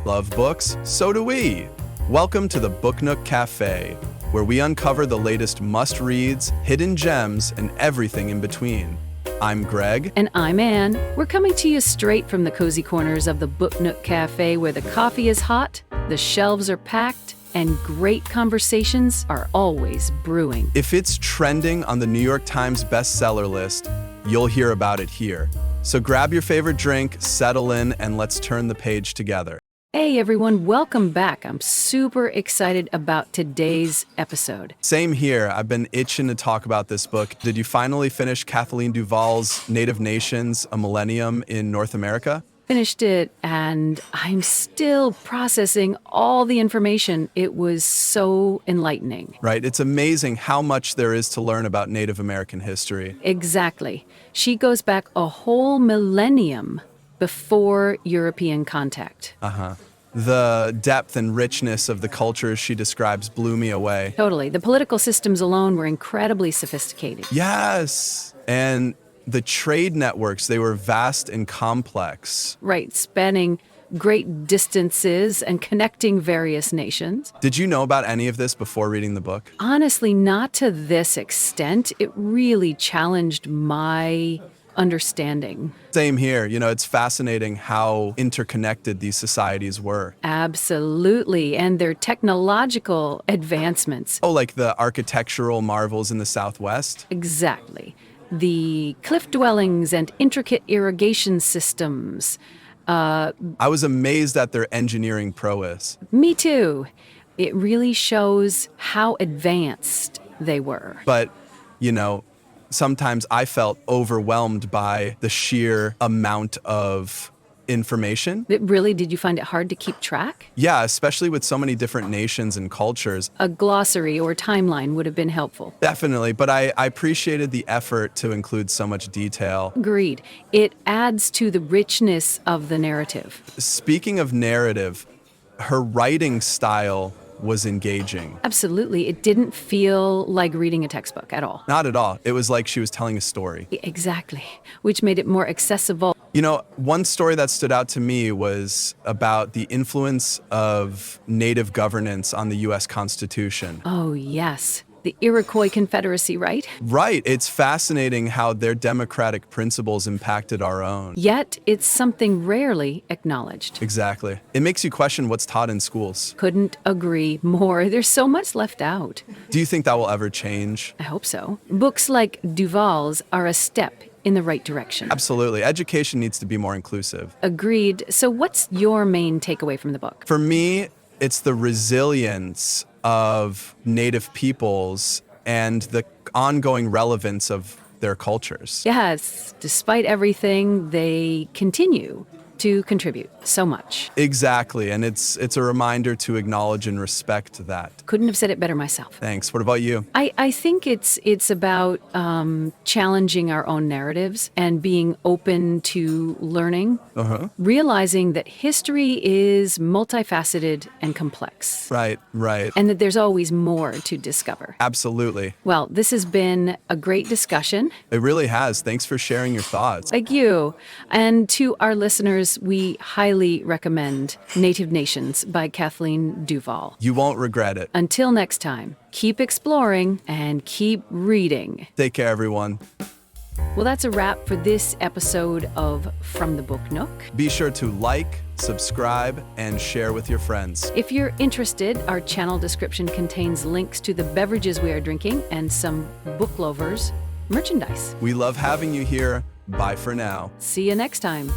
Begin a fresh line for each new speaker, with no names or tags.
Love books? So do we. Welcome to the Book Nook Cafe, where we uncover the latest must-reads, hidden gems, and everything in between. I'm Greg.
And I'm Anne. We're coming to you straight from the cozy corners of the Book Nook Cafe, where the coffee is hot, the shelves are packed, and great conversations are always brewing.
If it's trending on the New York Times bestseller list, you'll hear about it here. So grab your favorite drink, settle in, and let's turn the page together.
Hey everyone, welcome back. I'm super excited about today's episode.
Same here. I've been itching to talk about this book. Did you finally finish Kathleen DuVal's Native Nations, a Millennium in North America?
Finished it, and I'm still processing all the information. It was so enlightening.
Right. It's amazing how much there is to learn about Native American history.
Exactly. She goes back a whole millennium before European contact.
The depth and richness of the cultures she describes blew me away.
Totally. The political systems alone were incredibly sophisticated.
Yes. And the trade networks, they were vast and complex.
Right, spanning great distances and connecting various nations.
Did you know about any of this before reading the book?
Honestly, not to this extent. It really challenged my understanding.
Same here. It's fascinating how interconnected these societies were.
Absolutely. And their technological advancements.
Oh, like the architectural marvels in the Southwest?
Exactly. The cliff dwellings and intricate irrigation systems.
I was amazed at their engineering prowess.
Me too. It really shows how advanced they were.
But, sometimes I felt overwhelmed by the sheer amount of information.
Did you find it hard to keep track?
Yeah, especially with so many different nations and cultures.
A glossary or timeline would have been helpful.
Definitely, but I appreciated the effort to include so much detail.
Agreed. It adds to the richness of the narrative.
Speaking of narrative, her writing style was engaging.
Absolutely. It didn't feel like reading a textbook at all.
Not at all. It was like she was telling a story.
Exactly, which made it more accessible.
One story that stood out to me was about the influence of Native governance on the U.S. Constitution.
Oh, yes. The Iroquois Confederacy, right?
Right. It's fascinating how their democratic principles impacted our own.
Yet, it's something rarely acknowledged.
Exactly. It makes you question what's taught in schools.
Couldn't agree more. There's so much left out.
Do you think that will ever change?
I hope so. Books like DuVal's are a step in the right direction.
Absolutely. Education needs to be more inclusive.
Agreed. So what's your main takeaway from the book?
For me, it's the resilience of Native peoples and the ongoing relevance of their cultures.
Yes, despite everything, they continue to contribute so much.
Exactly, and it's a reminder to acknowledge and respect that.
Couldn't have said it better myself.
Thanks. What about you?
I think it's about challenging our own narratives and being open to learning, realizing that history is multifaceted and complex.
Right.
And that there's always more to discover.
Absolutely.
Well, this has been a great discussion.
It really has. Thanks for sharing your thoughts.
Thank you. And to our listeners, we highly recommend Native Nations by Kathleen DuVal.
You won't regret it.
Until next time, keep exploring and keep reading.
Take care, everyone.
Well, that's a wrap for this episode of From the Book Nook.
Be sure to like, subscribe, and share with your friends.
If you're interested, our channel description contains links to the beverages we are drinking and some Book Lovers merchandise.
We love having you here. Bye for now.
See you next time.